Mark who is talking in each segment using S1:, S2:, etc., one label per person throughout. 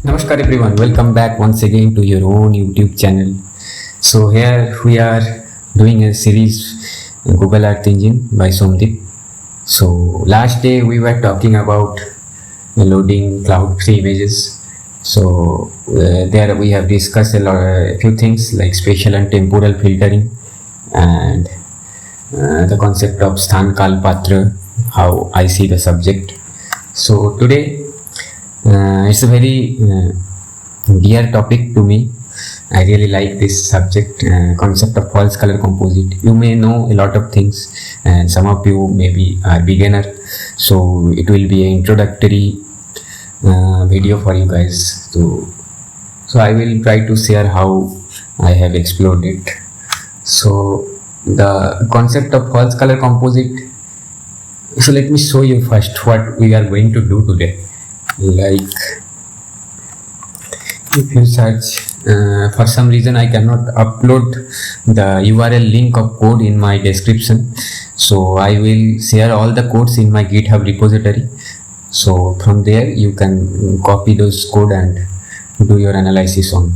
S1: Namaskar everyone, welcome back once again to your own YouTube channel. So here we are doing a series Google Earth Engine by Somdeep. So last day we were talking about loading cloud free images. So there we have discussed a few things like spatial and temporal filtering and the concept of Sthan Kal Patra, how I see the subject. So today it's a very dear topic to me. I really like this subject, concept of false color composite. You may know a lot of things, and some of you maybe are beginner, so it will be an introductory video for you guys. So I will try to share how I have explored it. So the concept of false color composite. So let me show you first what we are going to do today. Like if you search for some reason I cannot upload the URL link of code in my description, so I will share all the codes in my GitHub repository. So from there you can copy those code and do your analysis on.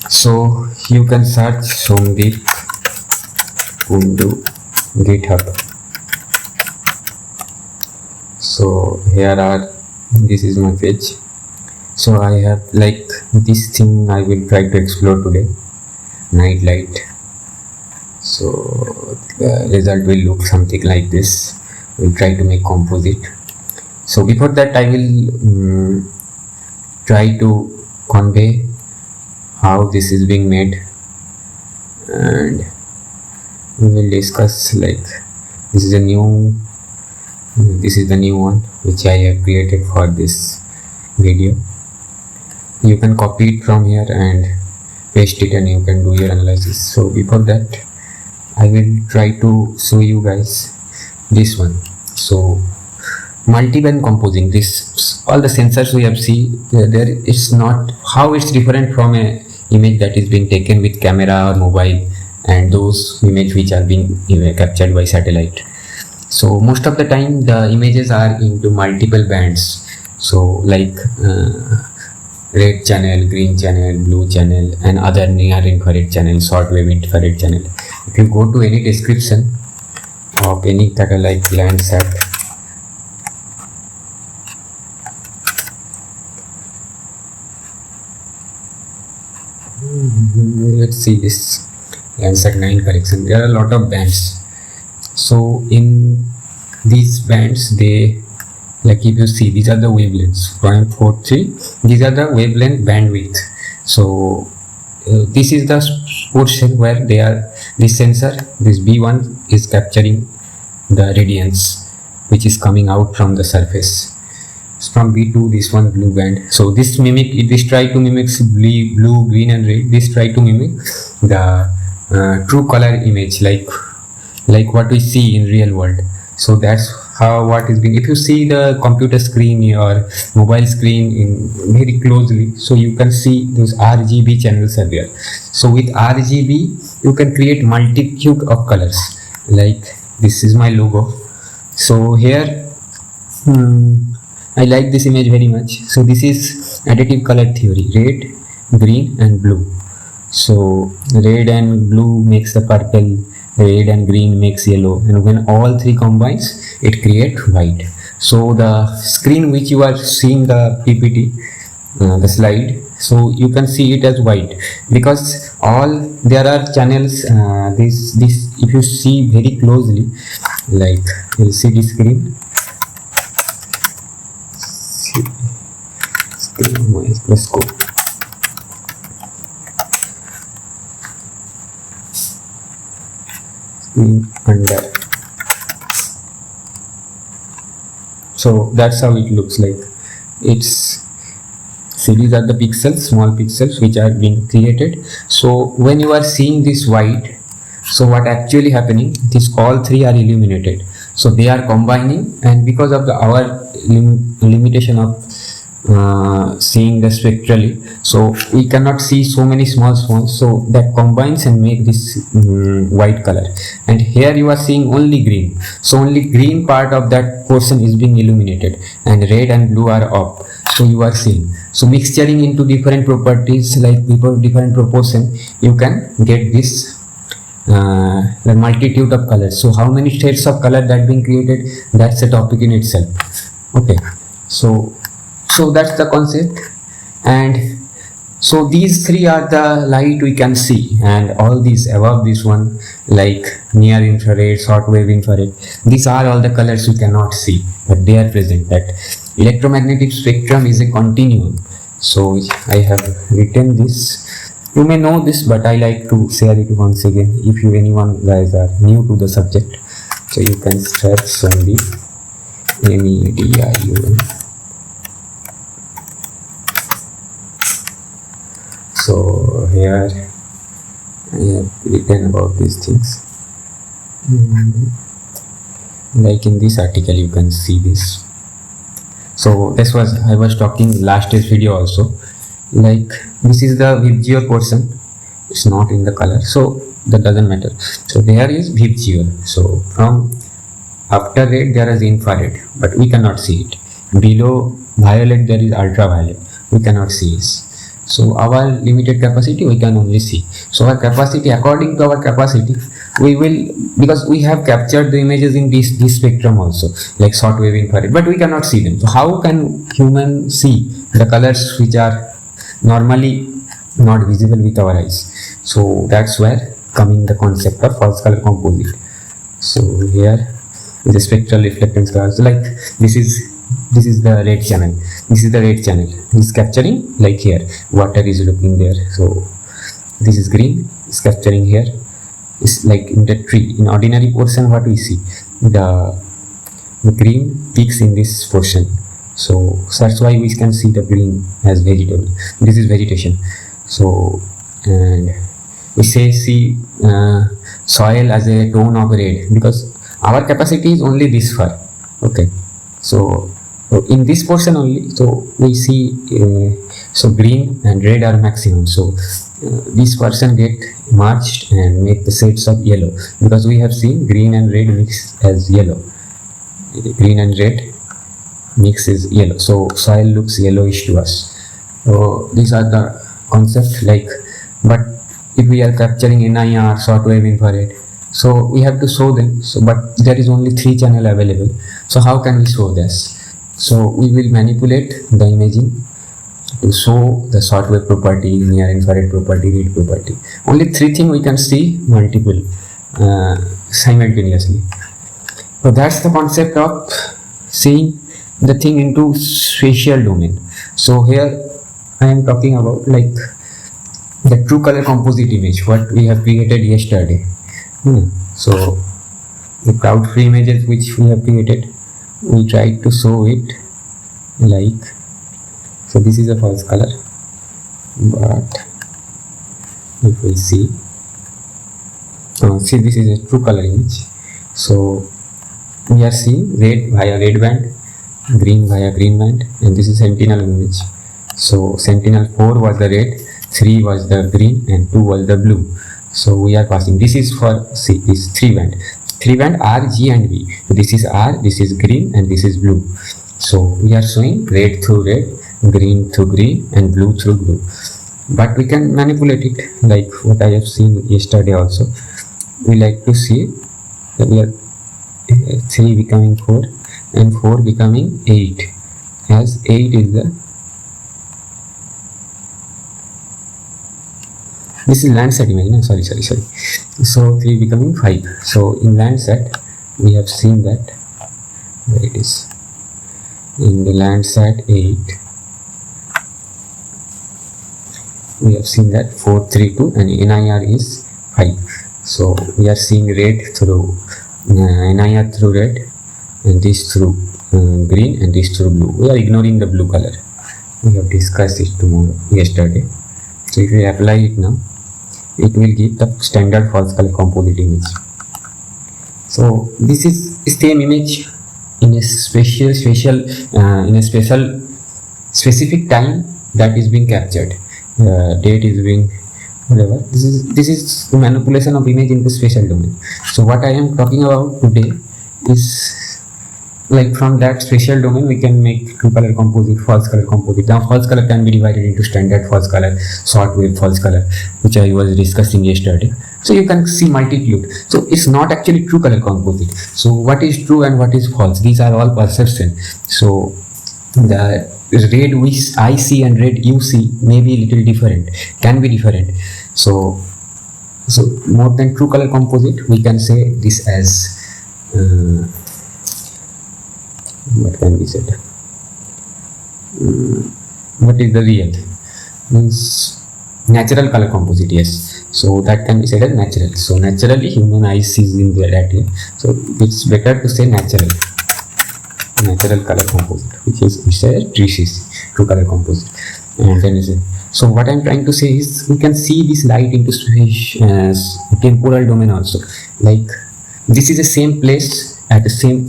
S1: So you can search Somdeep Kundu GitHub. So here are, this is my page. So I have like this thing I will try to explore today, night light. So the result will look something like this. We'll try to make composite. So before that I will try to convey how this is being made, and we will discuss like this is the new one which I have created for this video. You can copy it from here and paste it and you can do your analysis. So before that I will try to show you guys this one. So multi-band composing, this all the sensors we have seen there, it's not how it's different from a image that is being taken with camera or mobile and those images which are being captured by satellite. So most of the time the images are into multiple bands, so like red channel, green channel, blue channel and other near infrared channel, short wave infrared channel. If you go to any description of any satellite Landsat, let's see this Landsat 9 correction, there are a lot of bands. So in these bands, they, like if you see, these are the wavelengths 0.43, these are the wavelength bandwidth. So this is the portion where they are, this sensor, this B1 is capturing the radiance which is coming out from the surface. From B2, this one blue band. So this try to mimic blue, green and red. This try to mimic the true color image, like what we see in real world. So that's how what is being, if you see the computer screen or mobile screen in very closely, so you can see those RGB channels are there. So with RGB you can create multitude of colors, like this is my logo. So here I like this image very much. So this is additive color theory, red, green and blue. So red and blue makes the purple, red and green makes yellow, and when all three combines it creates white. So the screen which you are seeing, the PPT, the slide, so you can see it as white because all there are channels. This if you see very closely, like you'll see the screen. Let's go. Under. So that's how it looks like. It's, see, these are the pixels, small pixels which are being created. So when you are seeing this white, so what actually happening, this all three are illuminated, so they are combining, and because of our limitation of seeing the spectrally, so we cannot see so many small swans, so that combines and make this white color. And here you are seeing only green, so only green part of that portion is being illuminated and red and blue are off. So you are seeing, so mixturing into different properties like different proportion, you can get this the multitude of colors. So how many shades of color that being created, that's a topic in itself. Okay, so that's the concept. And so these three are the light we can see, and all these above this one, like near infrared, short wave infrared, these are all the colors we cannot see, but they are present. That electromagnetic spectrum is a continuum. So I have written this, you may know this, but I like to share it once again if you anyone guys are new to the subject. So you can search Somdeep, MEDIUM. So here I have written about these things. Like in this article you can see this. So this was, I was talking last video also, like this is the VGO portion, it's not in the color, so that doesn't matter. So there is VGO. So from after red there is infrared, but we cannot see it. Below violet there is ultraviolet, we cannot see it. So our limited capacity, we can only see. So our capacity, according to our capacity, we will, because we have captured the images in this spectrum also, like short wave infrared, but we cannot see them. So how can human see the colors which are normally not visible with our eyes? So that's where coming the concept of false color composite. So here is the spectral reflectance colors, like this is the red channel, this is the red channel, this is capturing, like here water is looking there. So this is green, is capturing here, is like in the tree. In ordinary portion what we see, the green peaks in this portion. So that's why we can see the green as vegetable, this is vegetation. So and we say see soil as a tone of red, because our capacity is only this far. Okay, so in this portion only, so we see so green and red are maximum. So this person get merged and make the shades of yellow, because we have seen green and red mix as yellow, green and red mix is yellow, so soil looks yellowish to us. So these are the concept, like, but if we are capturing NIR, short wave infrared, so we have to show them. So but there is only 3 channel available, so how can we show this? So we will manipulate the imaging to show the short wave property, near infrared property, read property. Only 3 things we can see multiple simultaneously. So that's the concept of seeing the thing into spatial domain. So here I am talking about like the true color composite image what we have created yesterday. So the crowd free images which we have created, we try to show it like, so this is a false color, but if we see this is a true color image. So we are seeing red via red band, green via green band, and this is sentinel image. So sentinel 4 was the red, 3 was the green, and 2 was the blue. So we are passing, this is for, see, this 3 band R, G and V. So this is R, this is green, and this is blue. So we are showing red through red, green through green, and blue through blue. But we can manipulate it like what I have seen yesterday also. We like to see that we are 3 becoming 4 and 4 becoming 8, as 8 is the, this is Landsat image, no? sorry. So 3 becoming 5. So in Landsat we have seen that, where it is, in the Landsat 8 we have seen that 432 and NIR is 5. So we are seeing red through NIR through red, and this through green, and this through blue. We are ignoring the blue color, we have discussed it yesterday. So if we apply it now, it will give the standard false color composite image. So this is same image in a specific time that is being captured. Date is being whatever. This is the manipulation of image in the spatial domain. So what I am talking about today is like from that spatial domain we can make true color composite, false color composite. Now false color can be divided into standard false color, short wave false color, which I was discussing yesterday. So you can see multitude. So it's not actually true color composite. So what is true and what is false, these are all perception. So the red which I see and red you see may be little different, can be different. So more than true color composite, we can say this as what can be said? What is the real? Means natural color composite, yes. So that can be said as natural. So naturally human eyes sees in that way. So it's better to say natural color composite, which is true color composite. And then is it? So what I'm trying to say is we can see this light into temporal domain also. Like this is the same place at the same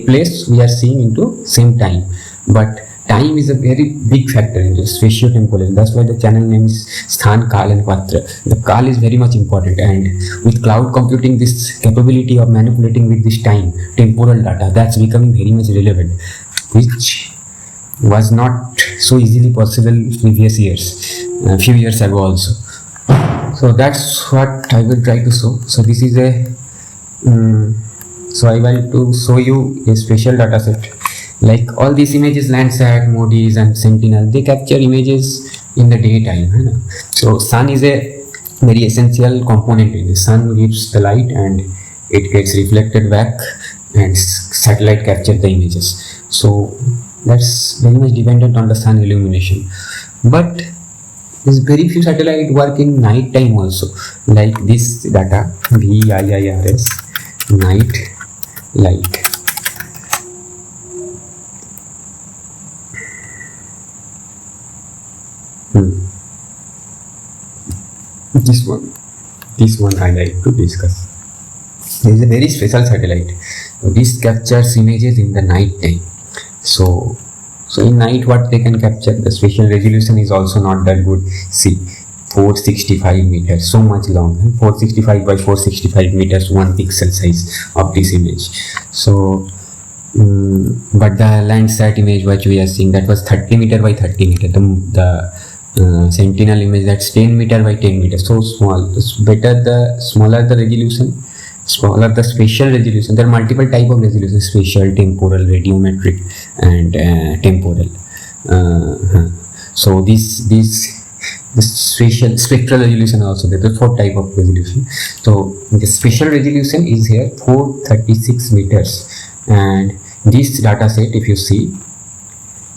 S1: place we are seeing into same time, but time is a very big factor in the spatio-temporal. That's why the channel name is Sthan, Kal and Patra. The Kal is very much important, and with cloud computing, this capability of manipulating with this time, temporal data, that's becoming very much relevant, which was not so easily possible previous years, a few years ago also. So that's what I will try to show. So this is a so I want to show you a special data set. Like all these images, Landsat, Moody's and Sentinel, they capture images in the daytime. So sun is a very essential component in this. Sun gives the light and it gets reflected back, and satellite capture the images. So that's very much dependent on the sun illumination. But there's very few satellite work in night time also. Like this data, VIIRS, night light. This one I like to discuss. There is a very special satellite. This captures images in the night time. So in night what they can capture, the spatial resolution is also not that good. See, 465 meters, so much long, 465 by 465 meters, 1 pixel size of this image. So but the Landsat image which we are seeing, that was 30 meter by 30 meter. The Sentinel image, that's 10 meter by 10 meter, so small. It's better the smaller the resolution, smaller the spatial resolution. There are multiple type of resolution: spatial, temporal, radiometric and temporal. So this spectral resolution also, there are 4 type of resolution. So the spatial resolution is here 436 meters, and this data set, if you see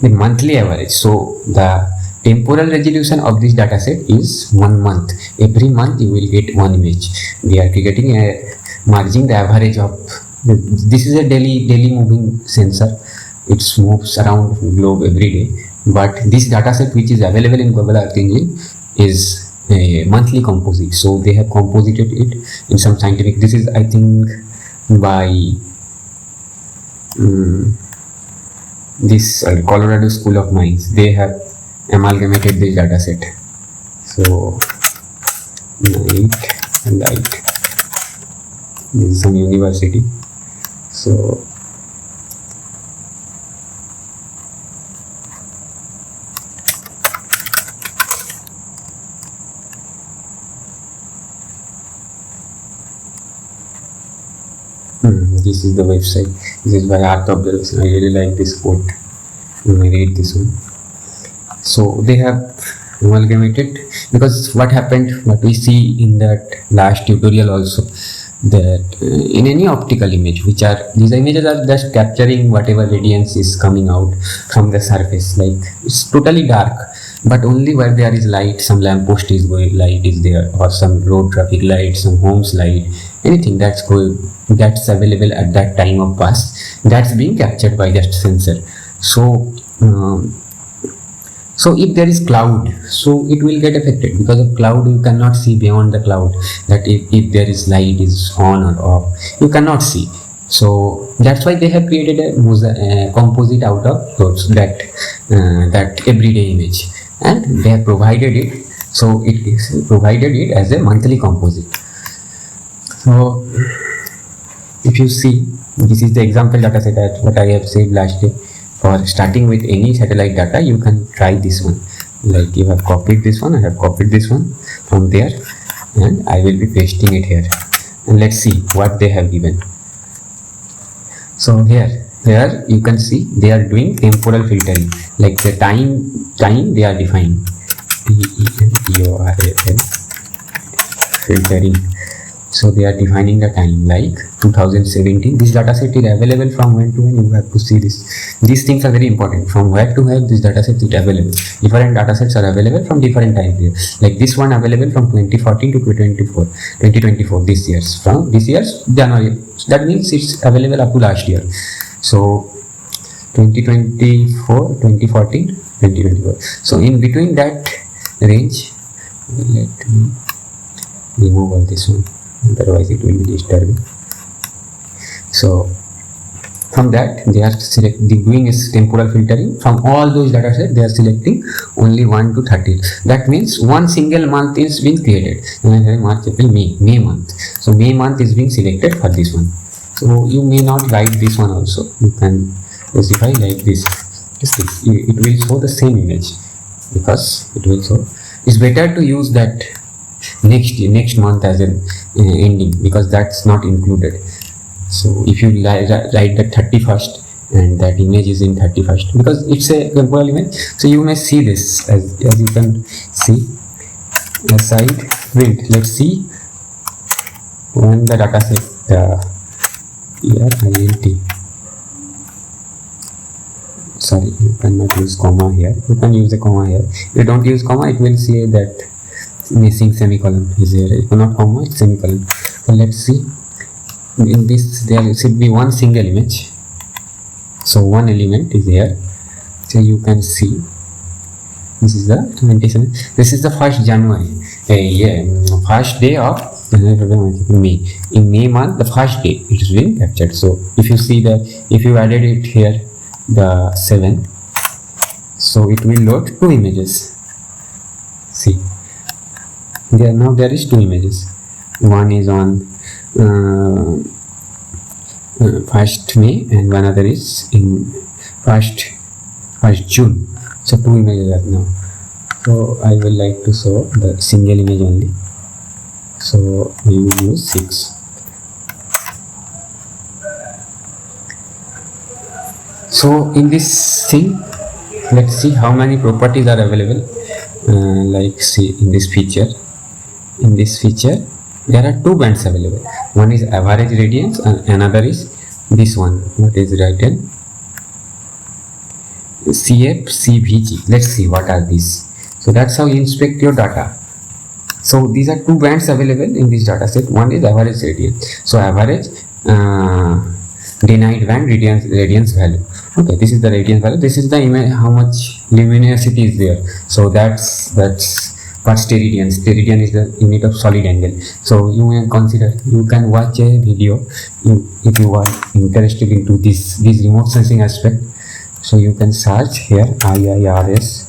S1: the monthly average, so the temporal resolution of this data set is 1 month. Every month you will get one image. We are getting a margin the average of this is a daily moving sensor. It moves around globe every day. But this data set which is available in Global Earth Engine is a monthly composite. So they have composited it in some scientific. This is, I think, by this Colorado School of Mines. They have amalgamated this data set. So night and light. This is some university. So this is the website. This is by Art Observation. I really like this quote when I read this one. So they have amalgamated, because what happened, what we see in that last tutorial also, that in any optical image, which are these images are just capturing whatever radiance is coming out from the surface. Like it's totally dark, but only where there is light, some lamppost is going, light is there, or some road traffic light, some homes light, anything that's going, that's available at that time of pass, that's being captured by that sensor. So if there is cloud, so it will get affected. Because of cloud, you cannot see beyond the cloud, that if there is light is on or off, you cannot see. So that's why they have created a composite out of those, that everyday image, and they have provided it. So it is provided it as a monthly composite. So if you see This is the example data set that what I have said last day. For starting with any satellite data, you can try this one. Like you have copied this one, I have copied this one from there, and I will be pasting it here. And let's see what they have given. So here you can see they are doing temporal filtering, like the time they are defining. TEMPORAL filtering. So they are defining the time like 2017. This data set is available from when to when. You have to see this. These things are very important. From where to where this data set is available. Different data sets are available from different time periods. Like this one available from 2014 to 2024. This year's from this year's January. That means it's available up to last year. So 2024, 2014, 2024. So in between that range, let me remove all this one, otherwise it will be disturbing. So from that they are doing is temporal filtering. From all those data sets they are selecting only 1 to 30. That means one single month is being created. March, April, May month. So May month is being selected for this one. So you may not write this one also. You can specify like this. It will show the same image, because it will show. It's better to use that next month as an ending, because that's not included. So if you write the 31st and that image is in 31st, because it's a temporal image, so you may see this as you can see the side print. Let's see when the data set int. Sorry, you cannot use comma here. You can use a comma here. If you don't use comma, it will say that missing semicolon is here. If not comma, it's semicolon. So let's see. In this, there should be one single image. So one element is here. So you can see. This is the 27. This is the 1st January. First day of May. In May month, the first day it is being captured. So if you see if you added it here, the 7, so it will load 2 images. See, there is 2 images. One is on 1st May and one other is in 1st June. So 2 images are now. So I will like to show the single image only. So we will use 6. So in this thing, let's see how many properties are available. Like see in this feature. In this feature, there are 2 bands available. One is average radiance and another is this one. What is written? CFCVG. Let's see what are these. So that's how you inspect your data. So these are 2 bands available in this data set. One is average radiance. So average denied band radiance value. Okay, this is the radiance value. This is the image, how much luminosity is there. So that's what steradian. Steradian is the unit of solid angle. So you may consider, you can watch a video if you are interested into this remote sensing aspect. So you can search here IIRS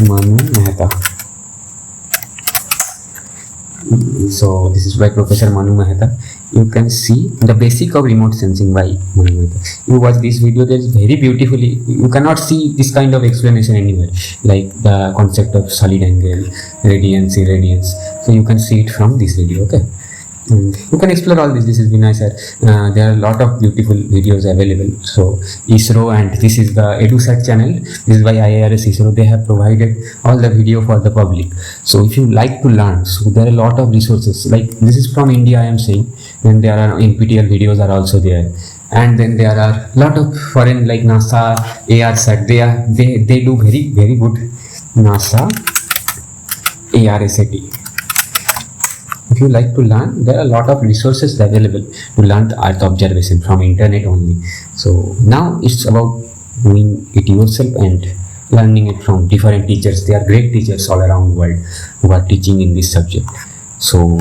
S1: Manu Mehta. So this is by Professor Manu Mehta. You can see the basic of remote sensing by Manu Mehta. You watch this video, that is very beautifully. You cannot see this kind of explanation anywhere, like the concept of solid angle, radiance, irradiance. So you can see it from this video. Okay, and you can explore all this. This is Vinay sir. There are a lot of beautiful videos available. So ISRO, and this is the EduSat channel. This is by IIRS ISRO. They have provided all the video for the public. So if you like to learn, so there are a lot of resources. Like this is from India, I am saying. Then there are NPTEL videos are also there. And then there are a lot of foreign, like NASA, ARSat. They do very good. NASA, ARSat. If you like to learn, there are a lot of resources available to learn the Earth observation from internet only. So now it's about doing it yourself and learning it from different teachers. They are great teachers all around the world who are teaching in this subject. So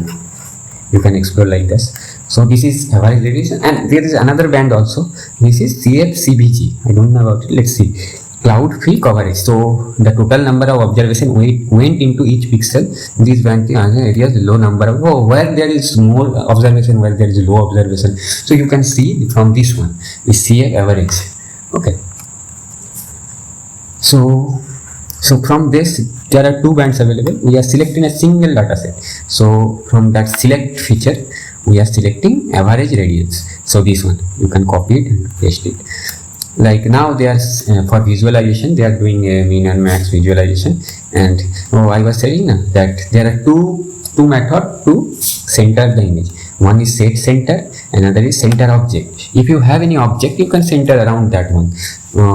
S1: you can explore like this. So this is average radiation, and there is another band also. This is CFCBG. I don't know about it. Let's see. cloud field coverage. So the total number of observation went into each pixel. These band areas low number of where there is more observation, where there is low observation. So you can see from this one we see a average. Okay. So from this there are two bands available. We are selecting a single data set. So from that select feature we are selecting average radians. So this one you can copy it and paste it. Like now they are for visualization they are doing a mean and max visualization. And I was saying that there are two methods to center the image. One is set center, another is center object. If you have any object you can center around that one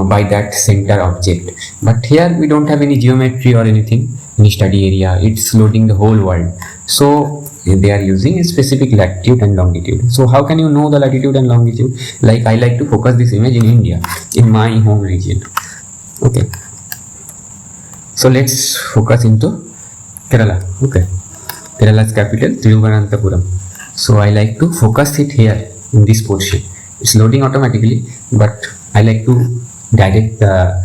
S1: by that center object. But here we don't have any geometry or anything, any study area. It's loading the whole world. So they are using a specific latitude and longitude. So how can you know the latitude and longitude? Like I like to focus this image in India, in my home region. Okay, so let's focus into Kerala. Okay, Kerala's capital Thiruvananthapuram. So I like to focus it here in this portion. It's loading automatically, but I like to direct the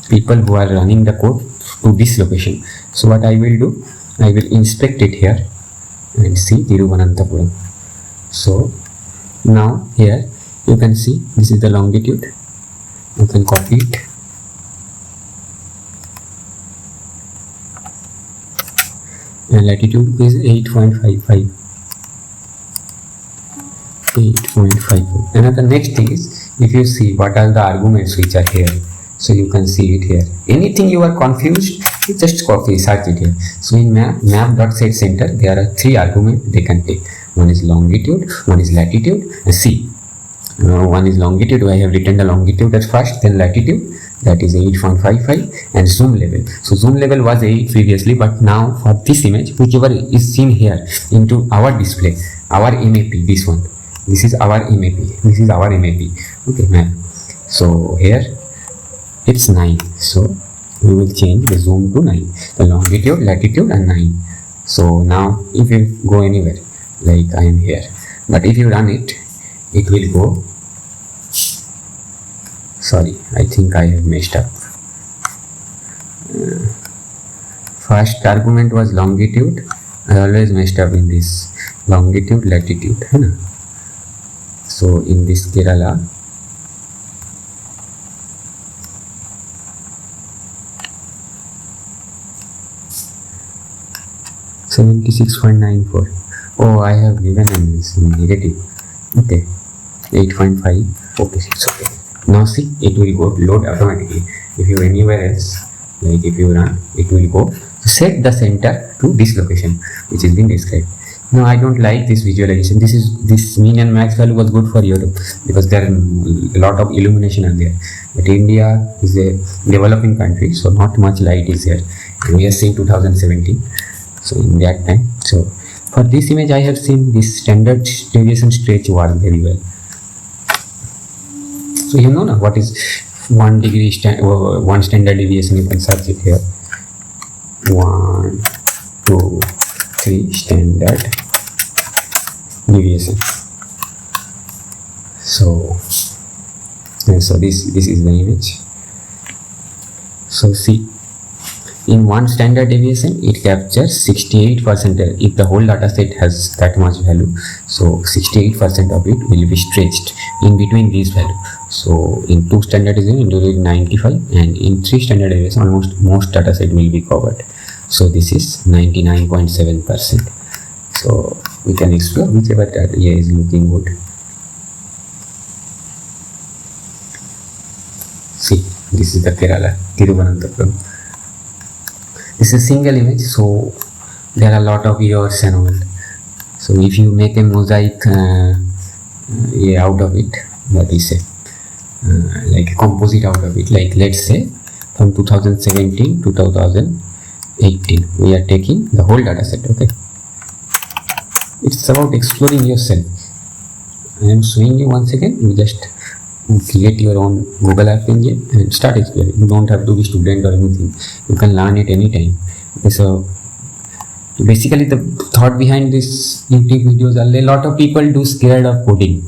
S1: people who are running the code to this location. So what I will do, I will inspect it here and see Thiruvananthapuram. So now here you can see this is the longitude. You can copy it and latitude is 8.55. Another next thing is, if you see what are the arguments which are here, so you can see it here. Anything you are confused, you just copy, search it here. So in map.setCenter there are three arguments they can take. One is longitude, one is latitude, and see one is longitude. I have written the longitude at first, then latitude, that is 8.55, and zoom level. So zoom level was 8 previously, but now for this image whichever is seen here into our display, our MAP, this one, this is our MAP, this is our MAP. Okay, map. So here it's 9. So we will change the zoom to 9, the longitude, latitude, and 9. So now if you go anywhere, like I am here, but if you run it, it will go. Sorry, I think I have messed up. First argument was longitude. I always messed up in this longitude, latitude. So in this Kerala, $76.94. Oh, I have given a negative. Okay, 8.5. Okay, it's okay. Now see, it will go load automatically. If you anywhere else, like if you run, it will go. So set the center to this location which has been described. Now I don't like this visualization. This mean and max value was good for Europe because there are a lot of illumination are there. But India is a developing country, so not much light is here. And we are seeing 2017. So in that time, so for this image I have seen this standard deviation stretch work very well. So you know now what is 1 degree one standard deviation. You can search it here. 1, 2, 3 standard deviation. So this is the image. So see, in one standard deviation it captures 68%. If the whole data set has that much value, so 68% of it will be stretched in between these values. So in 2 standard deviation it will be 95, and in 3 standard deviation almost most data set will be covered. So this is 99.7%. So we can explore whichever area is looking good. See, this is the Kerala, Thiruvananthapuram. This is a single image, so there are a lot of ears and all. So if you make a mosaic out of it, that is like a composite out of it, like let's say from 2017 to 2018 we are taking the whole data set. Okay, it's about exploring yourself. I am showing you once again. You just create your own Google App Engine and start exploring. You don't have to be student or anything. You can learn it anytime. Okay, so basically the thought behind this YouTube videos are a lot of people do scared of coding.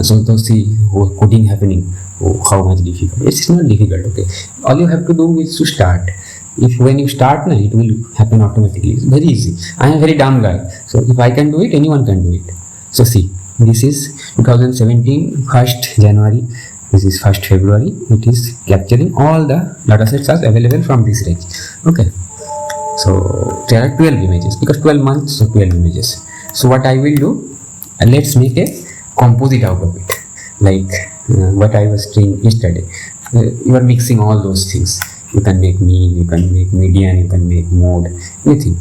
S1: So to see coding happening. Oh, how much difficult? It's not difficult. Okay, all you have to do is to start. If when you start, it will happen automatically. It's very easy. I am a very dumb guy, so if I can do it, anyone can do it. So see, this is 2017 1st January. This is 1st February. It is capturing all the datasets are available from this range. Okay. So there are 12 images because 12 months, so 12 images. So what I will do, let's make a composite out of it, like what I was saying yesterday. You are mixing all those things. You can make mean, you can make median, you can make mode, anything.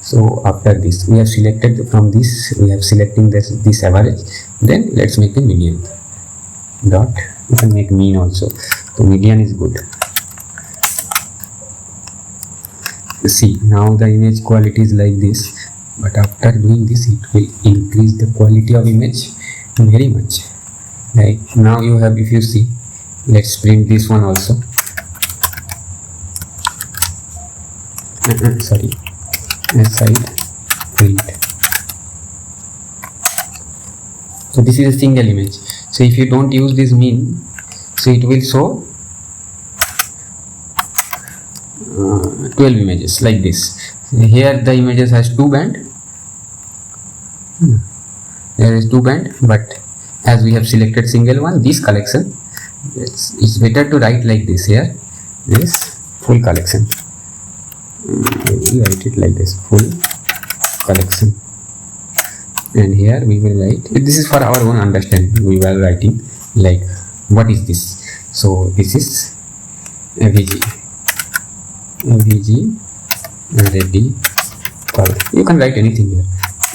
S1: So after this, we have selected from this, we have selecting this average. Then let's make a median. Dot. You can make mean also. So median is good. See, now the image quality is like this, but after doing this it will increase the quality of image very much. Like now you have, if you see, let's print this one also. Sorry, side print. So this is a single image. So if you don't use this mean, so it will show 12 images like this. Here the images has 2 band. There is 2 band, but as we have selected single one, this collection, it's better to write like this. Here this full collection. We write it like this, full collection, and here we will write, this is for our own understanding, we were writing like what is this. So this is AVG ready color. You can write anything here,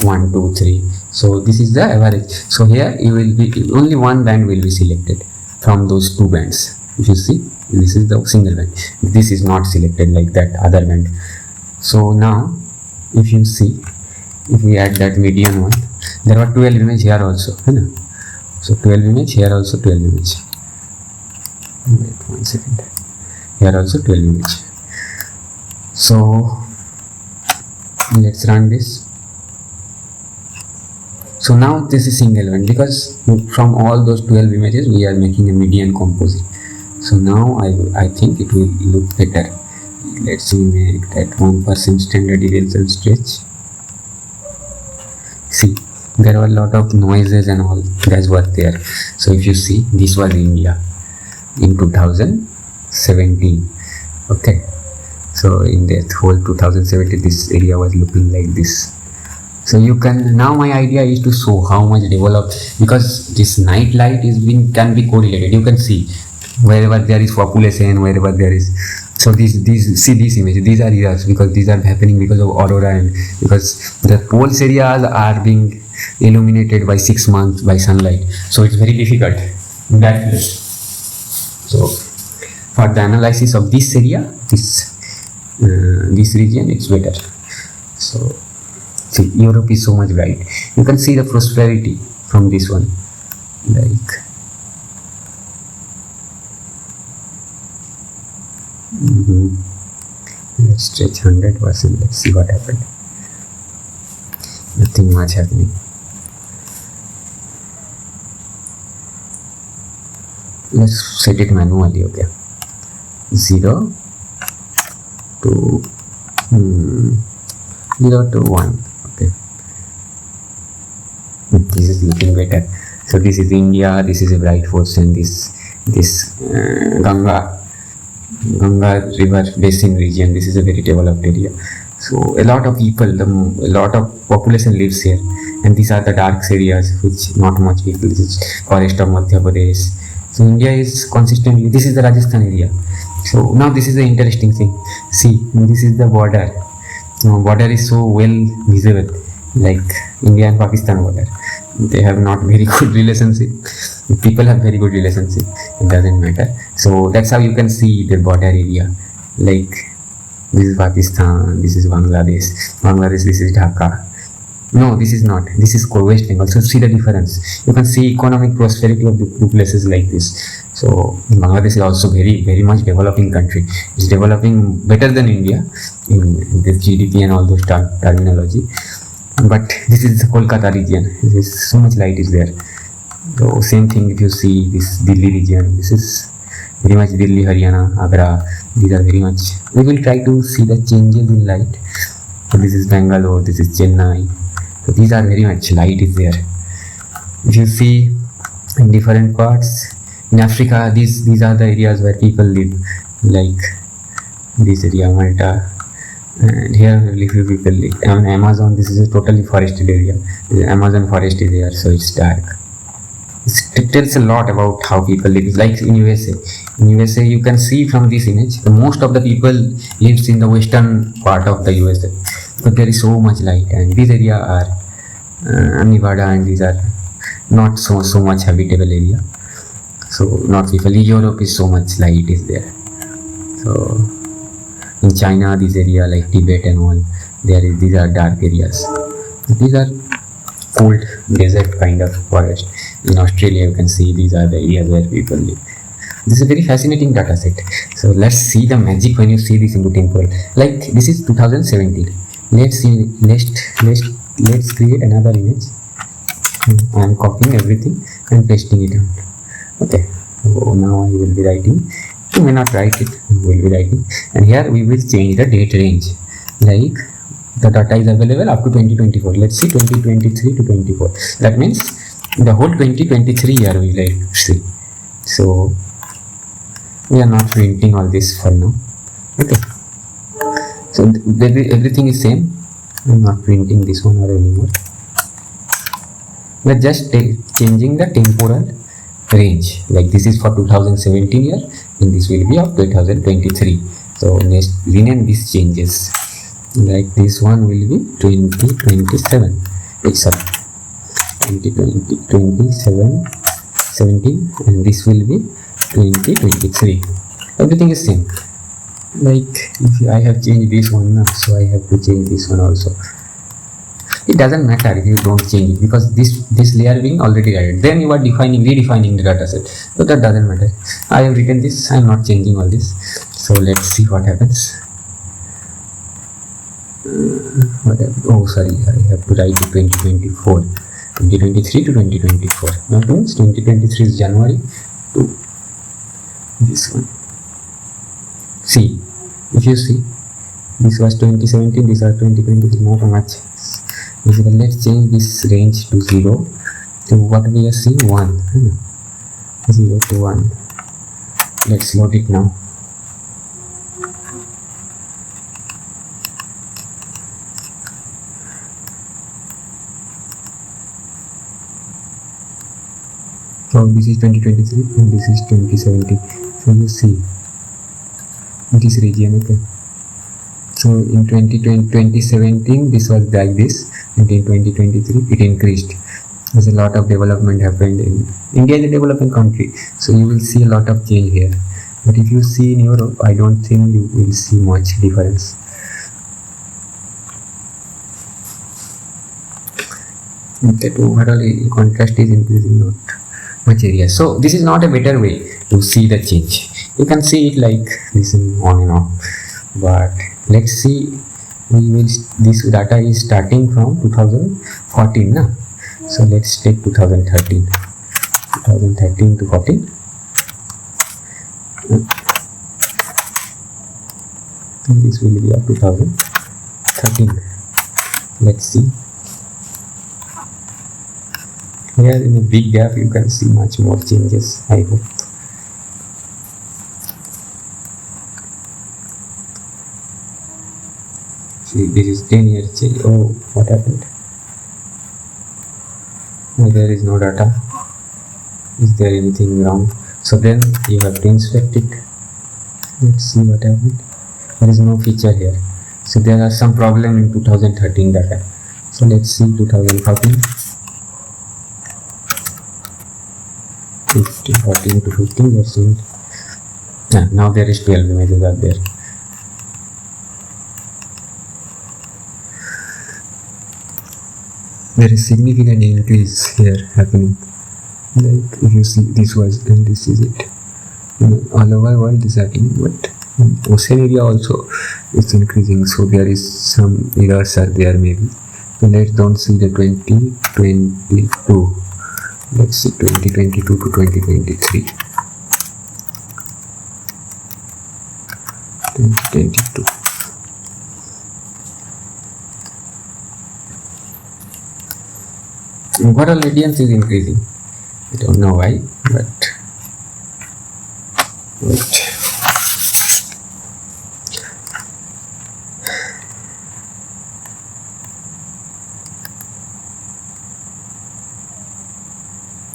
S1: 1 2 3. So this is the average. So here you will be only one band will be selected from those 2 bands. If you see, this is the single band, this is not selected like that other band. So now if you see, if we add that median one, there are 12 image here also, so 12 image, here also 12 image. Wait 1 second, here also 12 image. So let's run this. So now this is single one, because from all those 12 images we are making a median composite. So now I think it will look better. Let's make that 1% standard deviation stretch. See, there were a lot of noises and all that were there. So if you see, this was India in 2017. Okay, so in that whole 2017 this area was looking like this. So you can, now my idea is to show how much developed, because this night light is can be correlated. You can see wherever there is population, wherever there is. So these see this image, these are years, because these are happening because of aurora, and because the poles areas are being illuminated by 6 months by sunlight. So it's very difficult in that place. So for the analysis of this area, this region, it's better. So see, Europe is so much bright. You can see the prosperity from this one, like let's stretch 100%. Let's see what happened. Nothing much happening. Let's set it manually. Okay, 0 to 0 to 1. Okay, this is looking better. So this is India, this is a bright portion, this Ganga river basin region, this is a very developed area. So a lot of people, a lot of population lives here, and these are the dark areas which not much people. This is forest of Madhya Pradesh. So India is consistently, this is the Rajasthan area. So now this is the interesting thing. See, this is the border. Border is so well visible, like India and Pakistan border. They have not very good relationship. People have very good relationship. It doesn't matter. So that's how you can see the border area. Like this is Pakistan, this is Bangladesh. Bangladesh, this is Dhaka. No, this is not. This is West Bengal. So see the difference. You can see economic prosperity of the two places like this. So Bangladesh is also very much developing country. It's developing better than India in the GDP and all those terminology. But this is the Kolkata region. So much light is there. So same thing if you see this Delhi region, this is very much Delhi, Haryana, Agra. These are very much. We will try to see the changes in light. So this is Bangalore, this is Chennai. So these are very much light is there. If you see in different parts in Africa, these are the areas where people live, like this area, Malta, and here only few people live. On Amazon, this is a totally forested area. The Amazon forest is there, so it's dark. It tells a lot about how people live. Like in USA, you can see from this image, most of the people lives in the western part of the USA, but there is so much light, and these area are Nevada, and these are not so much habitable area. So not people. In Europe is so much light is there. So in China, this area like Tibet and all, these are dark areas. These are cold desert kind of forest. In Australia, you can see these are the areas where people live. This is a very fascinating data set. So let's see the magic when you see this into temporal. Like this is 2017. Let's see. Let's create another image. I am copying everything and pasting it out. Okay. So now I will be writing. You may not write it. We will be writing, and here we will change the date range. Like the data is available up to 2024. Let's see 2023 to 24. That means the whole 2023 year we like see. So we are not printing all this for now. Okay. So everything is same. I'm not printing this one or anymore. We're just changing the temporal range. Like this is for 2017 year, and this will be of 2023. So next rename these changes. Like this one will be 2027. It's up 2027 17, and this will be 2023. Everything is same. Like if I have changed this one now, so I have to change this one also. It doesn't matter if you don't change it, because this layer being already added, then you are redefining the data set, so that doesn't matter. I have written this, I am not changing all this. So let's see what happens. Oh sorry, I have to write it 2024, 2023 to 2024. That means 2023 is January to this one. See, if you see, this was 2017, this was 2023, not much. Let's change this range to 0 to what we are seeing 1. 0 to 1. Let's load it now. So this is 2023 and this is 2017. So you see this region, okay. So in 2017 this was like this, and in 2023 it increased. There's a lot of development happened in India. Is a developing country, so you will see a lot of change here. But if you see in Europe, I don't think you will see much difference. That overall contrast is increasing, not much area. So this is not a better way to see the change. You can see it like this on and off, but let's see. This data is starting from 2014 na? So let's take 2013 to 14. And this will be up 2013. Let's see. Here in a big gap you can see much more changes, I hope. See, this is 10 years change. Oh, what happened? Oh, there is no data. Is there anything wrong? So then you have to inspect it. Let's see what happened. There is no feature here. So there are some problem in 2013 data. So let's see 2014. 14 to 15, let's see. Now there is 12 images are there. There is significant increase here happening. Like if you see, this was and this is it. All over world this is happening, but in ocean area also it's increasing. So there is some errors are there maybe. So let's don't see the 2022. Let's see, 2022 to 2023. 2022. Overall radiance is increasing. I don't know why, but wait.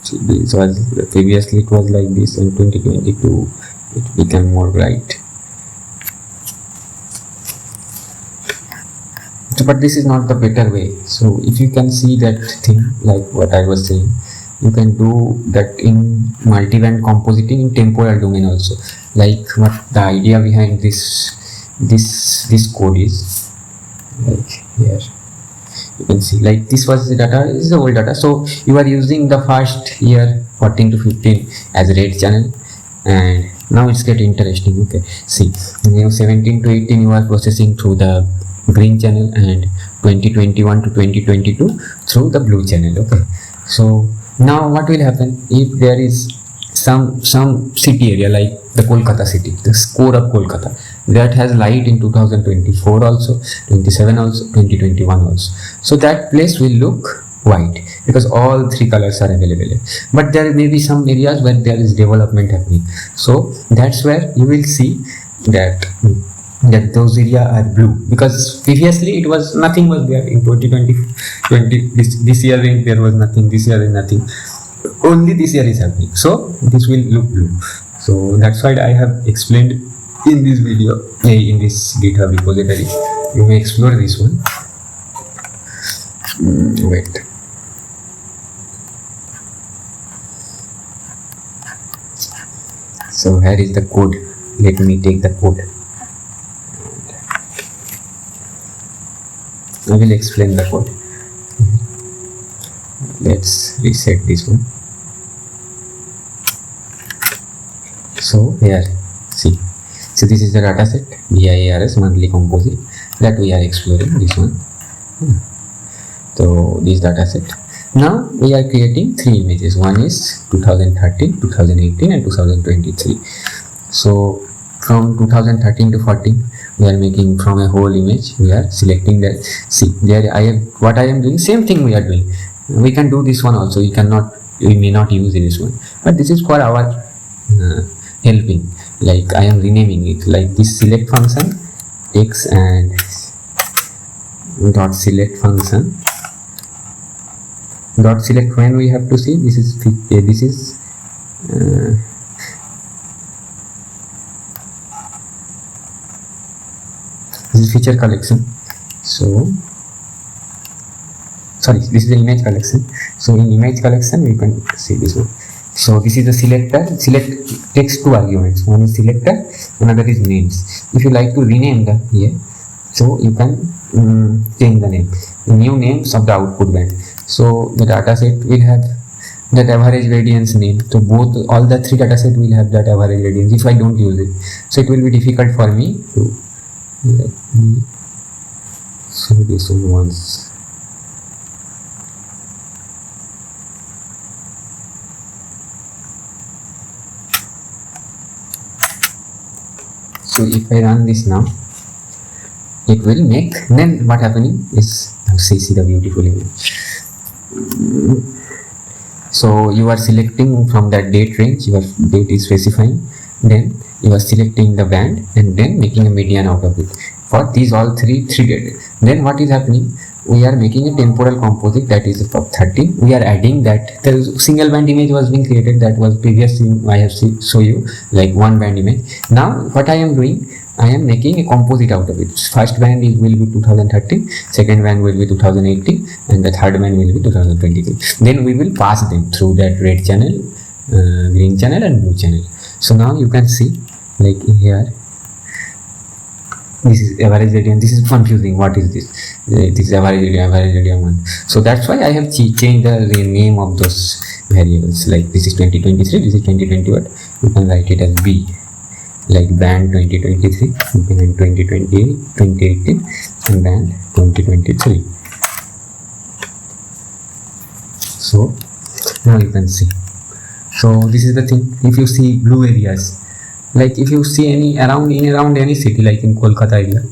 S1: So this was previously it was like this, in 2022 it became more bright. But this is not the better way. So if you can see that thing, like what I was saying, you can do that in multi-band compositing in temporal domain also. Like what the idea behind this code is, like here you can see, like this was the data, this is the old data. So you are using the first year 14 to 15 as red channel, and now it's get interesting. Okay, see, now 17 to 18 you are processing through the green channel, and 2021 to 2022 through the blue channel. Okay, so now what will happen if there is some city area like the Kolkata city, the core of Kolkata, that has light in 2024 also, 27 also, 2021 also. So that place will look white because all three colors are available. But there may be some areas where there is development happening. So that's where you will see that those areas are blue, because previously it was nothing was there in 2020 this year there was nothing, this year is nothing, only this year is happening, so this will look blue. So that's why I have explained in this video, in this GitHub repository. You may explore this one. Wait, so here is the code. Let me take the code. I will explain the code. Let's reset this one. So here, see, so this is the dataset BIARS monthly composite that we are exploring, this one. So this dataset. Now we are creating three images. One is 2013, 2018 and 2023. So from 2013 to 14 we are making from a whole image, we are selecting that. See, there I am, what I am doing, same thing we are doing. We can do this one also. We may not use this one, but this is for our helping. Like I am renaming it, like this select function x and dot select function dot select. When we have to see, this is feature collection. So sorry, this is the image collection. So in image collection we can see this one. So this is the selector. Select takes two arguments. One is selector, another is names. If you like to rename the here, so you can change the name, new names of the output band. So the dataset will have that average radiance name. So all the three dataset will have that average radiance. If I don't use it, so it will be difficult for me to. Let me show this one once. So if I run this now, it will make, then what happening is, see the beautiful image. So you are selecting from that date range, your date is specifying, then you are selecting the band and then making a median out of it for these all three data. Then what is happening, we are making a temporal composite, that is of 30. We are adding that the single band image was being created, that was previously I have show you like one band image. Now what I am doing, I am making a composite out of it. First band will be 2013, second band will be 2018, and the third band will be 2023. Then we will pass them through that red channel, green channel and blue channel. So now you can see, like here, this is average radian. This is confusing. What is this? This is average radian one. So that's why I have changed the name of those variables. Like this is 2023, this is 2021. You can write it as B, like band 2023, band 2028, 2018, and band 2023. So Now you can see. So this is the thing. If you see blue areas, like if you see any around any city, like in Kolkata area,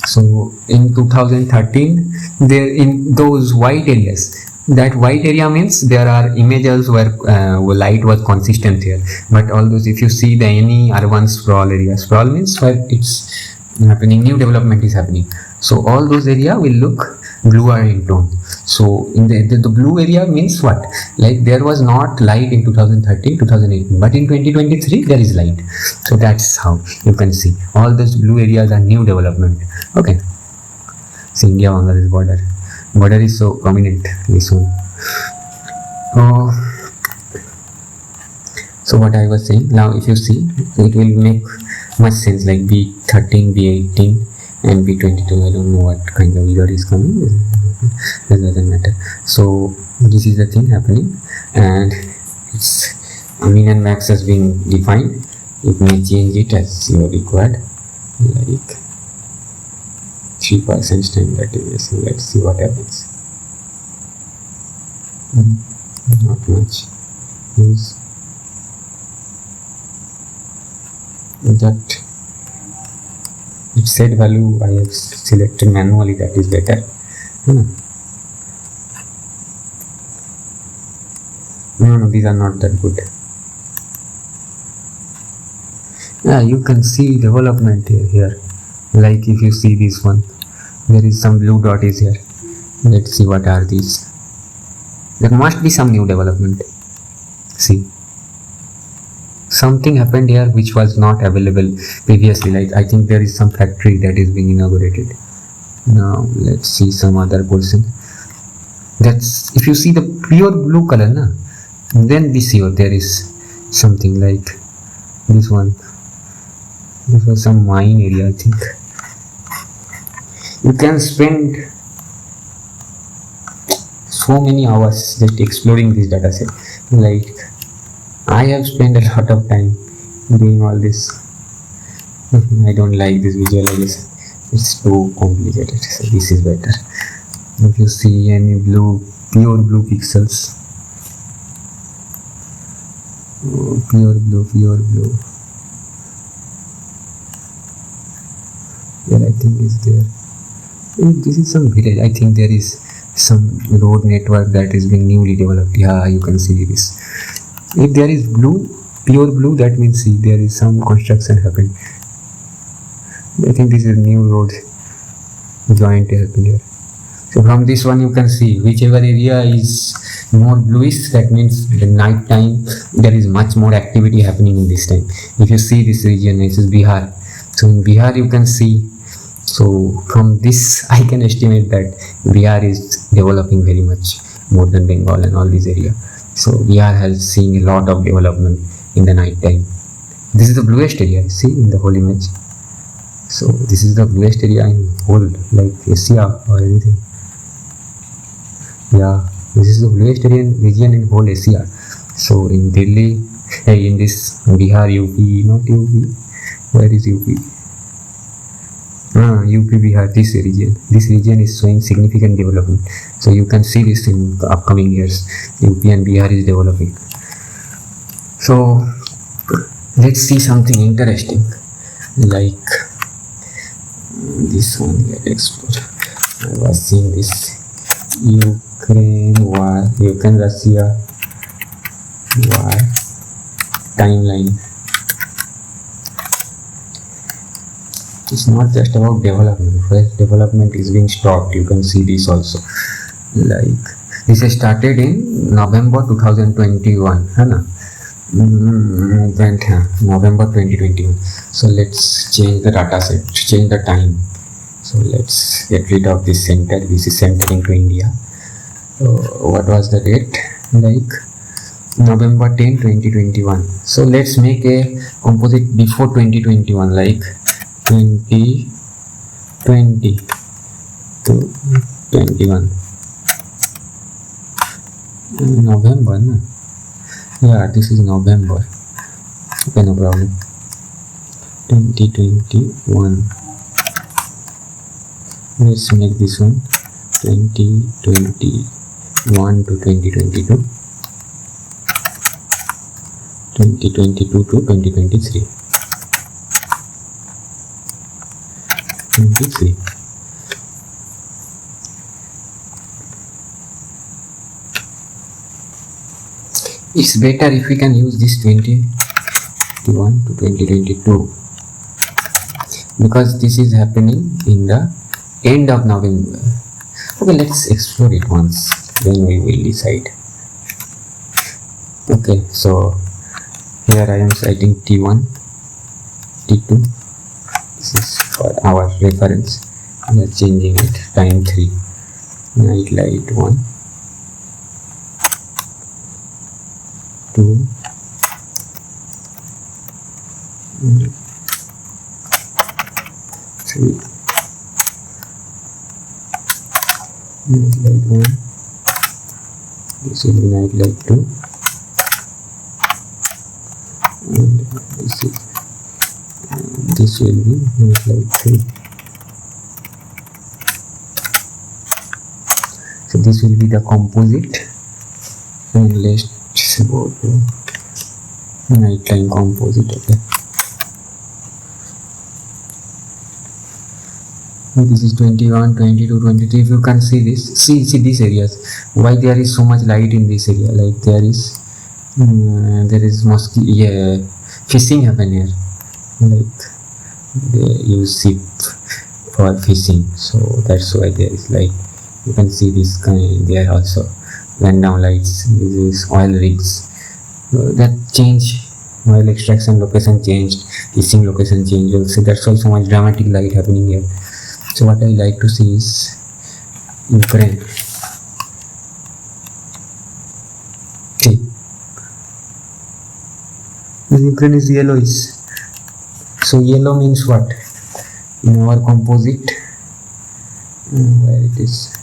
S1: so in 2013 there in those white areas, that white area means there are images where light was consistent here, but all those, if you see the any urban sprawl means where it's happening, new development is happening, so all those area will look bluer in tone. So in the blue area means what, like there was not light in 2013 2018, but in 2023 there is light. So that's how you can see all those blue areas are new development. Okay, see India Bangladesh border is so prominent, this one. Oh, so what I was saying, now if you see, it will make much sense, like B13 B18 and B22. I don't know what kind of error is coming, it doesn't matter. So this is the thing happening, and its min and max has been defined. You may change it as you required, like 3% standard deviation. Let's see what happens. Not much use that. Its set value I have selected manually, that is better. No, these are not that good. Yeah, you can see development here. Like if you see this one, there is some blue dot is here. Let's see what are these. There must be some new development. See, something happened here which was not available previously. Like I think there is some factory that is being inaugurated. Now let's see some other portion. That's, if you see the pure blue color, na, then this here there is something like this one. This was some mine area, I think. You can spend so many hours just exploring this data set. Like I have spent a lot of time doing all this. I don't like this visualization, it's too complicated, so this is better. If you see any blue, pure blue pixels, pure blue, here I think is there. This is some village. I think there is some road network that is being newly developed. Yeah, you can see this. If there is blue, pure blue, that means see there is some construction happened. I think this is new road joint happened here. So from this one you can see whichever area is more bluish, that means the night time there is much more activity happening in this time. If you see this region, this is Bihar. So in Bihar you can see, so from this I can estimate that Bihar is developing very much more than Bengal and all these areas. So Bihar has seen a lot of development in the night time. This is the bluest area, see in the whole image. So this is the bluest area in whole, like Asia or anything. Yeah, this is the bluest region in whole Asia. So in Delhi, in this Bihar, UP, not UP, where is UP? UP, Bihar, this region is showing significant development. So you can see this in the upcoming years. UP and Bihar is developing. So let's see something interesting, like this one. Let's explore. I was seeing this Ukraine war, Ukraine Russia war timeline. It's not just about development. First, development is being stopped. You can see this also. Like this has started in November 2021. November 2021. So let's change the data set, change the time. So let's get rid of this center. This is centering to India. What was the date? Like November 10, 2021. So let's make a composite before 2021, like 2020 to 21. November, no? Yeah, this is November. Okay, no problem. 2021. Let's make this one 2021 to 2022. 2022 to 2023. 23. It's better if we can use this 2021 to 2022 because this is happening in the end of November. Okay, let's explore it once, then we will decide. Okay, so here I am citing T1, T2. This is for our reference. We are changing it. Time 3. Night light 1, 2, 3. Night light 1. This will be night light 2. And this will be night light 3. So this will be the composite, and let's go to nighttime composite. Okay, this is 21, 22, 23. If you can see this, see these areas, why there is so much light in this area, like there is mosquito, yeah, fishing happen here, like they use ship for fishing, so that's why there is light. You can see this kind there also, random lights. This is oil rigs that change, oil extraction location changed, fishing location changed also. That's why so much dramatic light happening here. So what I like to see is Ukraine. See, the Ukraine is yellowish. So yellow means what? In our composite, where it is.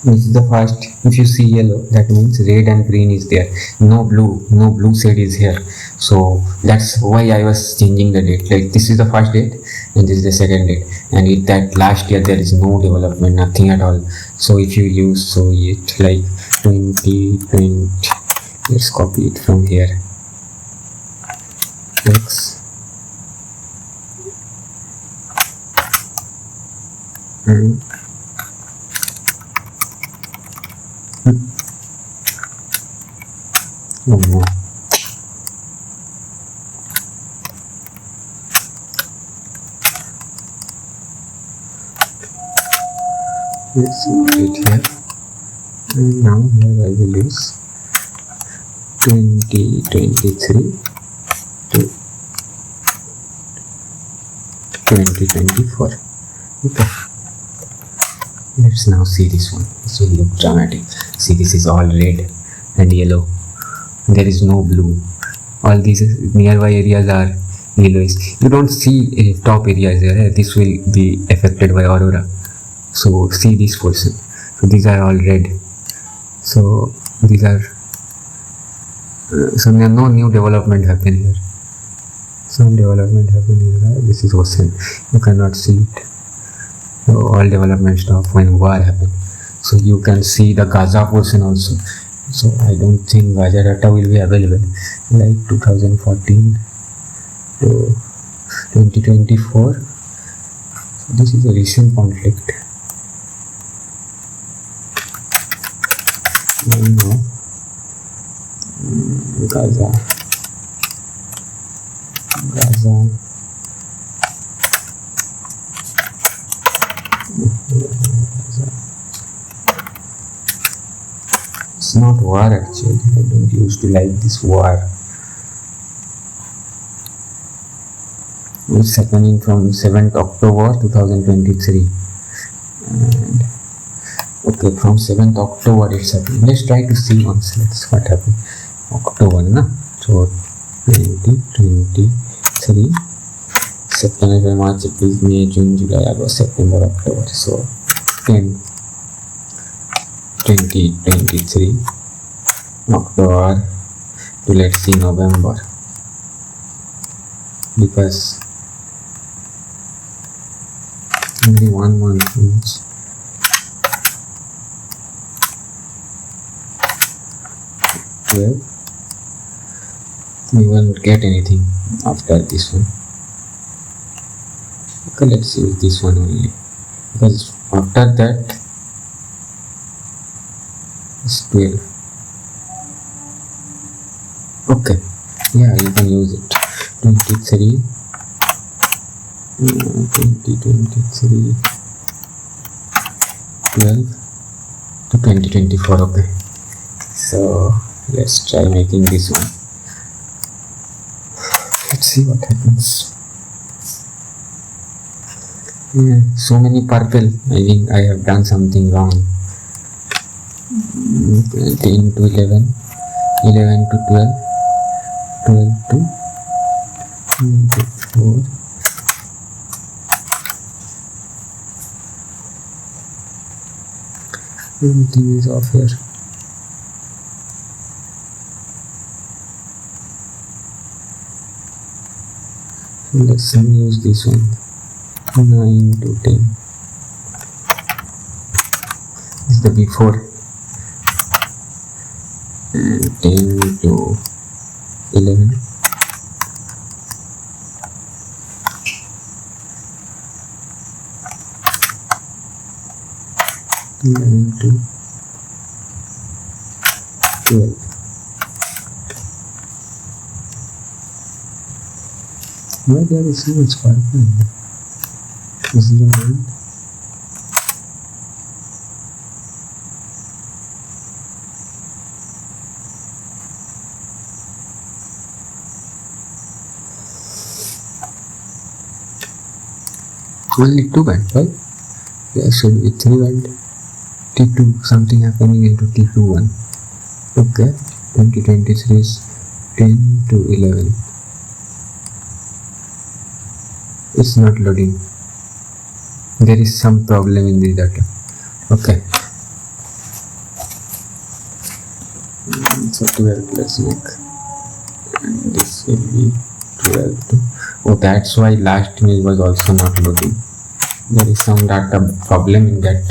S1: This is the first. If you see yellow, that means red and green is there. No blue shade is here. So that's why I was changing the date. Like this is the first date and this is the second date. And with that last year there is no development, nothing at all. So if you use it like 2020, let's copy it from here. X and oh no. Let's put it here, and now here I will use 2023 to 2024. Okay, let's now see this one. This will look dramatic. See, this is all red and yellow. There is no blue. All these nearby areas are yellowish. You don't see top areas here. This will be affected by aurora. So see this portion. So these are all red. So these are so no new development happen here. Some development happen here. Right? This is ocean. You cannot see it. So all development stop when war happened. So you can see the Gaza portion also. So I don't think Gaza data will be available. Like 2014 to 2024. So this is a recent conflict. Now Gaza. It's not war actually. I don't used to like this war. It's happening from 7th October 2023. And okay, from 7th October it's happening. Let's try to see once. Let's what happened. October, na? So 2023. September, March, April, May, June, July, August, September, October. So 10, 2023, October to let's see November, because only 1 month means 12. We won't get anything after this one. Okay, let's use this one only, because after that is 12. Okay, yeah, you can use it. 23, 2023, 12 to 2024. Okay, so let's try making this one. Let's see what happens. So many purple. I think I have done something wrong. 10 to 11, 11 to 12, 12 to 4. Everything is off here. Let's use this one. 9 to 10 is the before, and 10 to 11, 11 to 12. Why there is so much purple? Is it right? Only 2 band, right? There should be 3 band. T2, something happening into T21. Okay, 2023 is 10 to 11. It's not loading. There is some problem in the data. Okay, so 12, let's make, and this will be 12 to, oh, that's why last image was also not loading. There is some data problem in that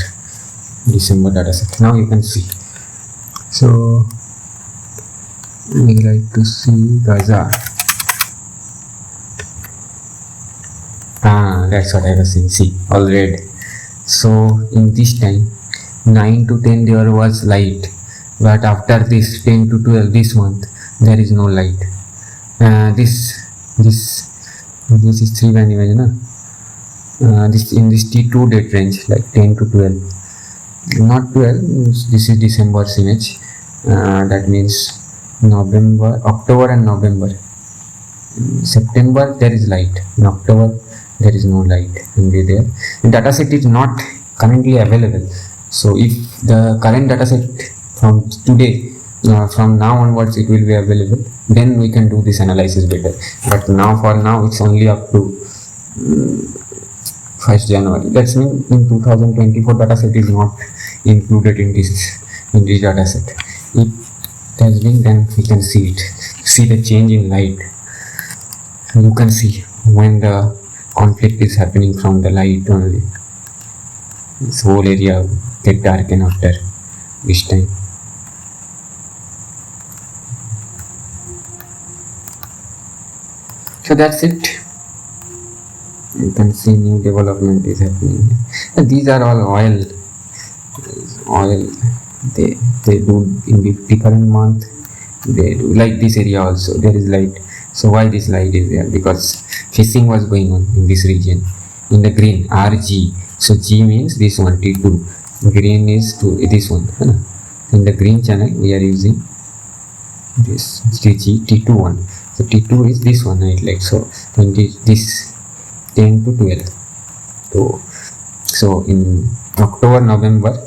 S1: December dataset. Now you can see. So we like to see Gaza. That's what I was saying. See, all red. So in this time 9 to 10 there was light, but after this 10 to 12 this month there is no light. This is 3 band image, na? This in this T2 date range, like 10 to 12, not 12. This is December's image. That means November, October and November. In September there is light. In October there is no light. And there the dataset is not currently available. So if the current dataset from today, from now onwards it will be available, then we can do this analysis better. But now, for now, it's only up to 1st January. That's mean in 2024 dataset is not included in this dataset. If it has been, then we can see it. See the change in light. You can see when the conflict is happening from the light only. This whole area get darkened after this time. So that's it. You can see new development is happening. And these are all oil. They do in the different month. They do like this area also. There is light. So why this light is there? Because fishing was going on in this region. In the green, RG. So G means this one, T2. Green is to this one. In the green channel we are using this G, T2 one. So T2 is this one, right? Like so. In this 10 to 12. So in October, November,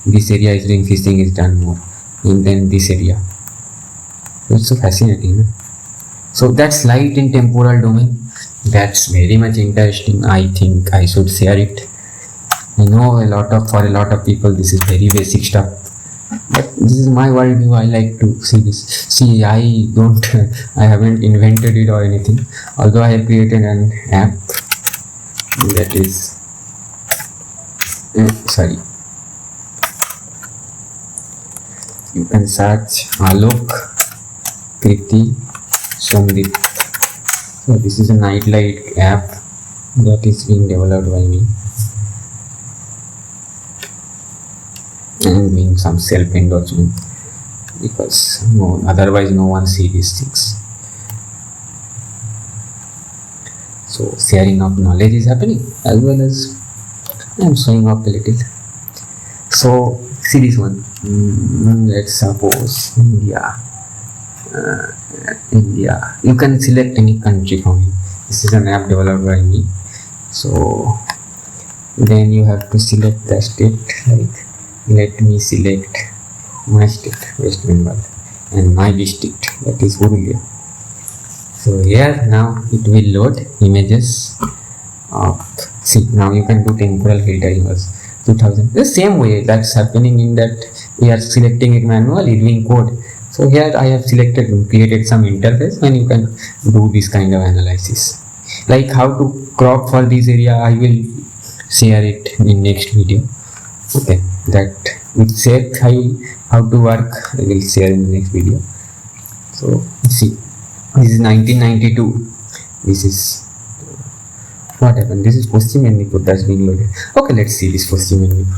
S1: this area is doing fishing is done more, and then this area. It's so fascinating. So that's light in temporal domain. That's very much interesting. I think I should share it. I know for a lot of people this is very basic stuff, but this is my worldview. I like to see this. See, I haven't invented it or anything, although I have created an app that is you can search Alok Kriti, Somdeep. So this is a nightlight app that is being developed by me. I am doing some self endorsement because otherwise no one see these things. So sharing of knowledge is happening as well as I am showing up a little. So see this one. Let's suppose India. India. You can select any country from here. This is an app developed by me. So then you have to select the state. Like let me select my state, West Bengal, and my district, that is Purulia. So here now it will load images of, see now you can do temporal filtering also. 2000, the same way that's happening in that we are selecting it manually doing code. So here I have selected and created some interface and you can do this kind of analysis. Like how to crop for this area, I will share it in next video. Okay, that with shape how to work I will share in the next video. So see, this is 1992. This is what happened. This is Paschim Medinipur that's being loaded. Okay, let's see this Paschim Medinipur.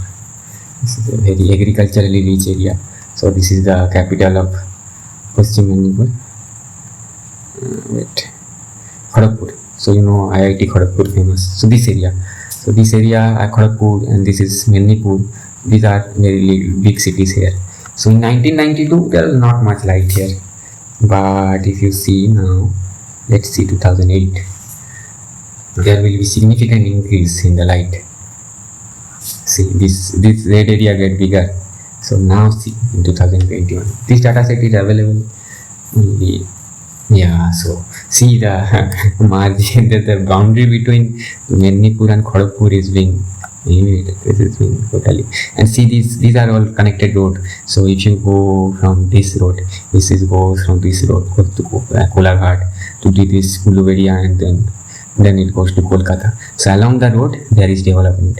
S1: This is a very agriculturally rich area. So this is the capital of Paschim Medinipur. Wait, Kharagpur. So you know IIT Kharagpur famous. So this area, Kharagpur, and this is Medinipur. These are very big cities here. So in 1992 there was not much light here, but if you see now, let's see 2008, there will be significant increase in the light. See this red area get bigger. So now see in 2021 this data set is available only. Yeah, so see the margin, the boundary between Medinipur and Kharagpur is being eliminated. This is being totally, and see these are all connected road. So if you go from this road, goes from this road goes to Kolaghat to this Kuluberia, and then it goes to Kolkata. So along the road there is development.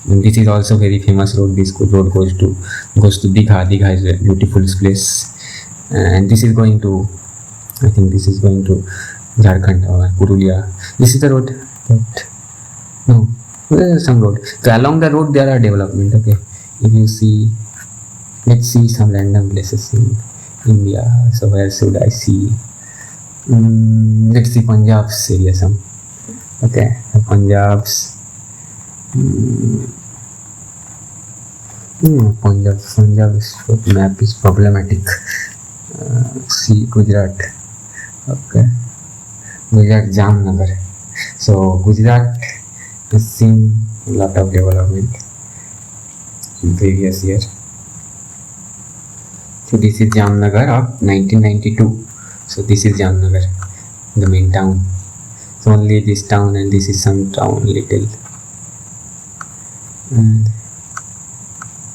S1: And this is also very famous road. This road goes to Digha. Digha is a beautiful place, and this is going to, I think this is going to Jharkhand or Purulia. This is the road that, no, there is some road. So along the road there are development. Okay, if you see, let's see some random places in India. So where should I see? Let's see Punjab's area some. Okay, Punjab's. Punjab's map is problematic. See Gujarat. Okay, Gujarat Jamnagar. So Gujarat has seen a lot of development in previous year. So this is Jamnagar of 1992. So this is Jamnagar, the main town. So only this town and this is some town little. And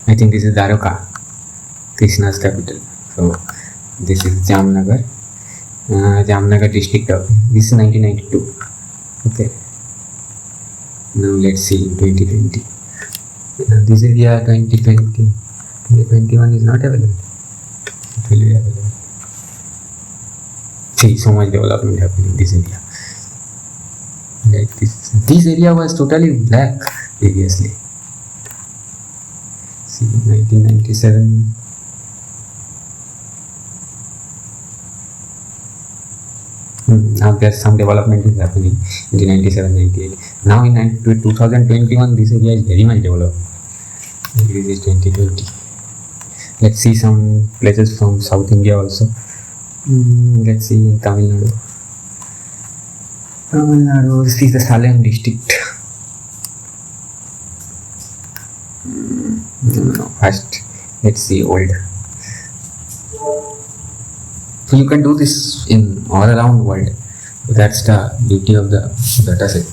S1: I think this is Dwaroka, Krishna's capital. So this is Jamnagar, Jamnagar district. Okay, this is 1992. Okay, now let's see 2020. This is year 2020. 2021 is not available. It will be available. See, so much development happening in this area. Like this area was totally black previously. See, 1997. Now there's some development is happening in 97-98. Now in 2021, this area is very much developed. This is 2020. Let's see some places from South India also. Let's see in Tamil Nadu. This is the Salem district. No, first let's see old. So you can do this in all around world. That's the beauty of the data set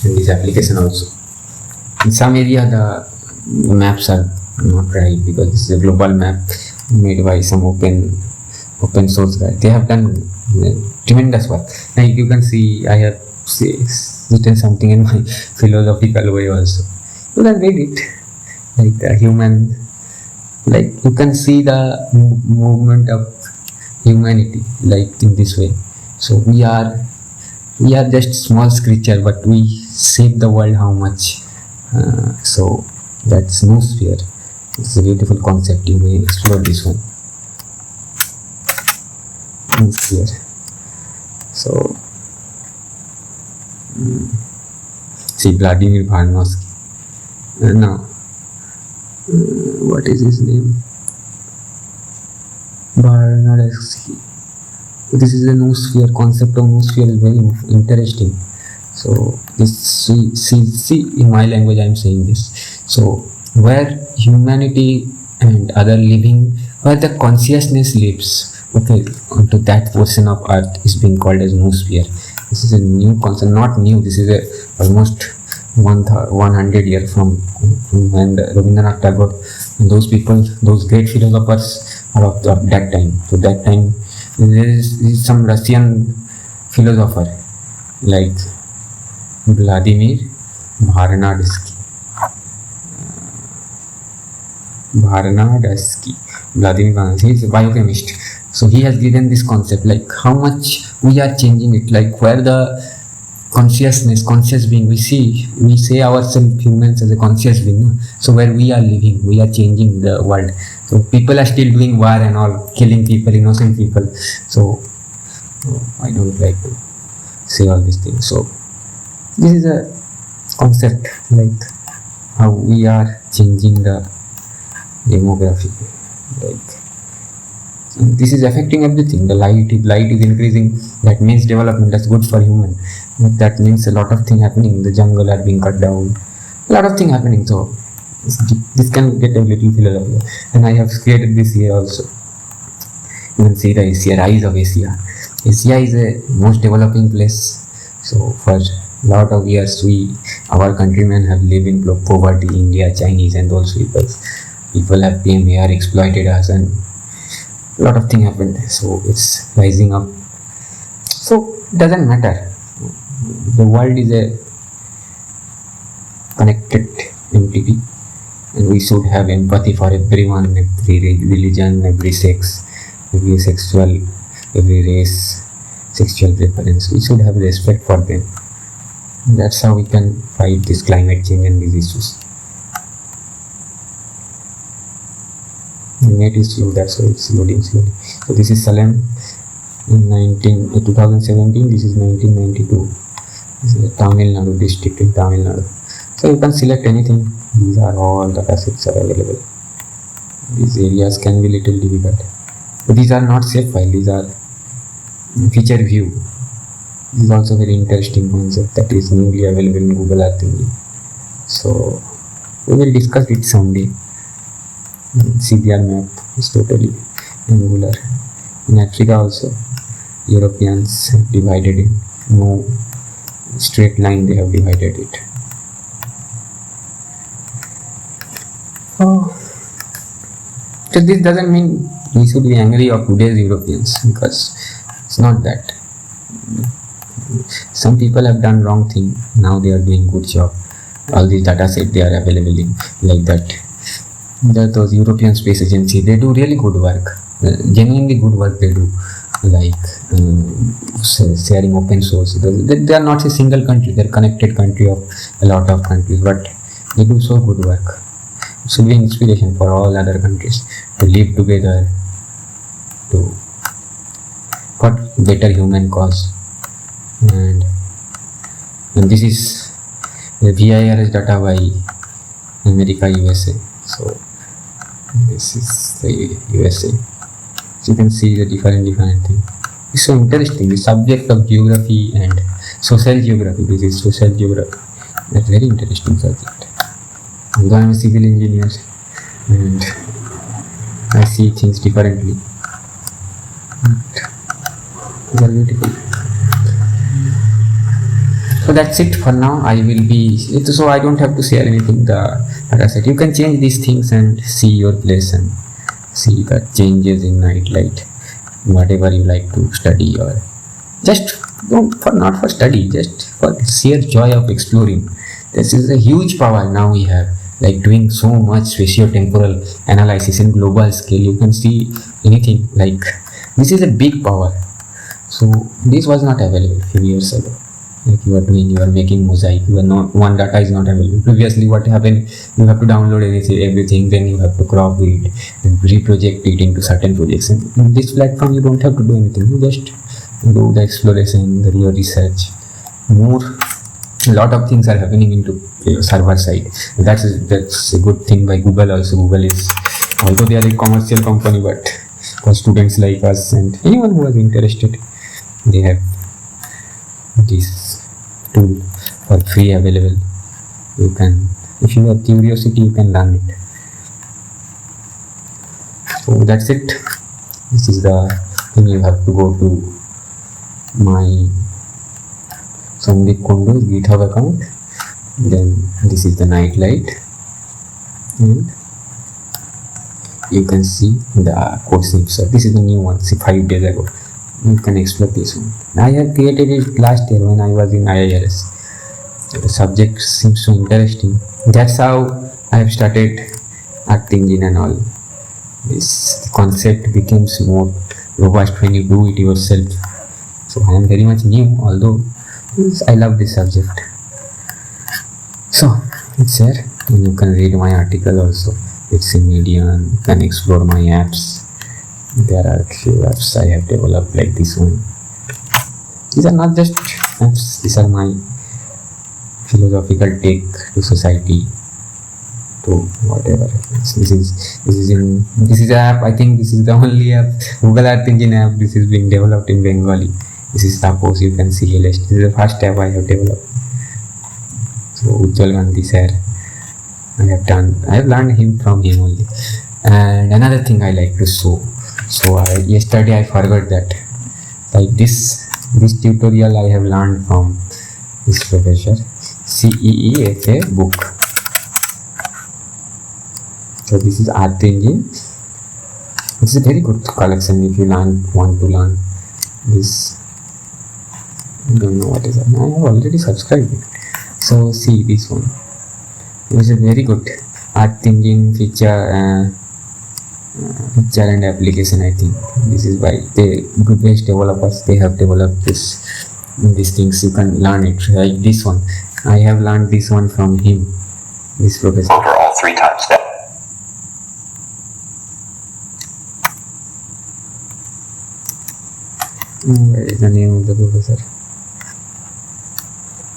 S1: and this application also. In some area the maps are not right because this is a global map made by some open source guy. They have done tremendous work. Now you can see I have written something in my philosophical way also. You can read it like the human, like you can see the movement of humanity, like in this way. So we are just small creature, but we shape the world how much. So that's noosphere. It's a beautiful concept. You may explore this one. Noosphere. So see Vladimir Varnosky. Now, what is his name? Varnosky. This is a noosphere. Concept of noosphere is very interesting. So this see in my language I am saying this. So where humanity and other living, where the consciousness lives, okay, onto that portion of earth is being called as noosphere. This is a new concept, not new. This is a almost 100 years from when Rabindranath Tagore and those people, those great philosophers are of that time. So that time there is some Russian philosopher like Vladimir Varnadsky. Vladimir Varnadsky. He is a biochemist. So he has given this concept like how much we are changing it, like where the conscious being, we say ourselves humans as a conscious being. No? So where we are living, we are changing the world. So people are still doing war and all, killing people, innocent people. So I don't like to say all these things. So this is a concept like how we are changing the demography. Like this is affecting everything. The light is increasing. That means development. That's good for human. But that means a lot of things happening. The jungle are being cut down. A lot of things happening. So this can get a little philosophy. And I have created this here also. You can see the Asia, rise of Asia. Asia is a most developing place. So for lot of years our countrymen have lived in poverty. India, Chinese and those people have came here, exploited us, and a lot of things happened. So it's rising up. So it doesn't matter. The world is a connected entity, and we should have empathy for everyone, every religion, every sex, every sexual, every race, sexual preference. We should have respect for them. That's how we can fight this climate change and these issues. The net is slow, that's why it's loading slowly. So this is Salem in 2017, this is 1992. This is a Tamil Nadu district in Tamil Nadu. So you can select anything. These are all the assets are available. These areas can be little difficult. But these are not safe files, these are feature view. This is also very interesting concept that is newly available in Google Earth Engine. So we will discuss it someday. CBR map is totally angular. In Africa also, Europeans have divided it. No straight line, they have divided it. Oh. So this doesn't mean we should be angry of today's Europeans, because it's not that. Some people have done wrong thing, now they are doing good job. All these data set they are available in like that. Those European Space Agency, they do really good work, genuinely good work they do, like sharing open source. They are not a single country, they are connected country of a lot of countries, but they do so good work. It should be inspiration for all other countries to live together for better human cause. And this is the VIRS data by America, USA. So this is the USA. So you can see the different thing. It's so interesting. The subject of geography and social geography. This is social geography. That's very interesting subject. Although I'm a civil engineer and I see things differently. They are beautiful. So that's it for now. I will be so I don't have to share anything. Like I said, you can change these things and see your place and see the changes in night light, whatever you like to study, or just not for study, just for sheer joy of exploring. This is a huge power now we have, like doing so much spatio-temporal analysis in global scale. You can see anything like This is a big power. So this was not available few years ago. Like you are making mosaic, you are not, one data is not available. Previously what happened, you have to download everything, then you have to crop it and reproject it into certain projects. And in this platform you don't have to do anything, you just do the exploration, your research. More, a lot of things are happening into server side. That's a good thing by Google also. Google is, although they are a commercial company, but for students like us and anyone who is interested, they have this tool for free available. You can, if you have curiosity, you can learn it. So that's it. This is the thing. You have to go to my Somdeep GitHub account. Then this is the night light, and you can see the code snippets. This is the new one, see 5 days ago. You can explore this one. I have created it last year when I was in IIRS. The subject seems so interesting. That's how I have started Earth Engine and all. This concept becomes more robust when you do it yourself. So I am very much new, although I love this subject. So it's there, and you can read my article also. It's in Medium. You can explore my apps. There are a few apps I have developed like this one. These are not just apps, these are my philosophical take to society, to whatever. This is an app. I think this is the only app, Google Earth Engine app. This is being developed in Bengali. This is, suppose you can see a list. This is the first app I have developed. So Ujjwal Gandhi sir, I have learned him from him only. And another thing I like to show. So yesterday I forgot that, like this tutorial I have learned from this professor, CEEFA book. So this is Earth Engine. It's a very good collection if you want to learn this. I don't know what is that. I have already subscribed it. So see this one. This is very good. Earth Engine feature and application. I think this is by the good-based developers. They have developed these things. You can learn it like this one. I have learned this one from him, this professor.
S2: Temporal 3 times step.
S1: Where is the name of the professor?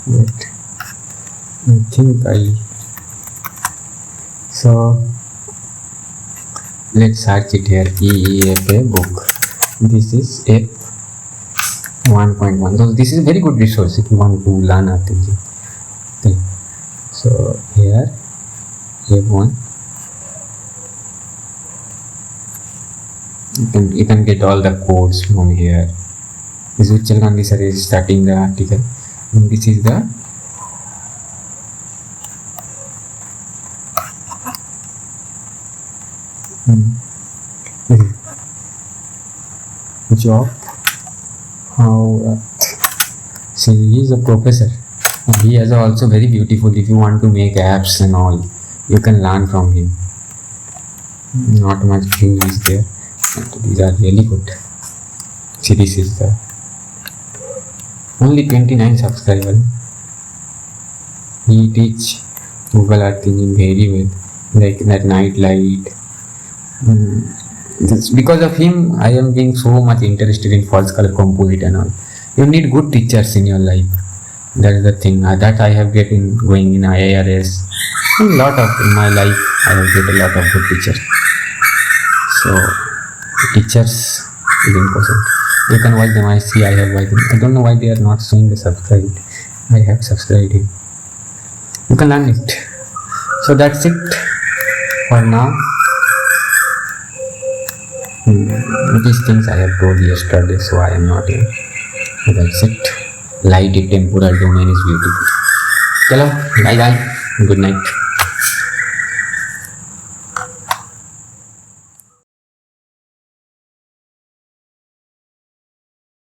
S1: Wait, I think so let's search it here. EEFA book. This is F 1.1. So this is a very good resource if you want to learn Earth Engine. Okay. So here F1. You can get all the codes from here. This is Ujjwal Gandhi sir is starting the article. And this is the job how see, he is a professor and he is also very beautiful. If you want to make apps and all, you can learn from him. Not much views is there, but these are really good. See, this is the only 29 subscribers. He teach Google Earth Engine very well, like that night light. Because of him, I am being so much interested in false color composite and all. You need good teachers in your life. That is the thing that I have get in going in IIRS. In my life, I have get a lot of good teachers. So teachers is important. You can watch them. I see I have watched them. I don't know why they are not showing the subscribed. I have subscribed him. You can learn it. So that's it for now. These things I have told yesterday, so I am not here. So that's it. Light temporal domain is beautiful. Hello, bye bye. Good night.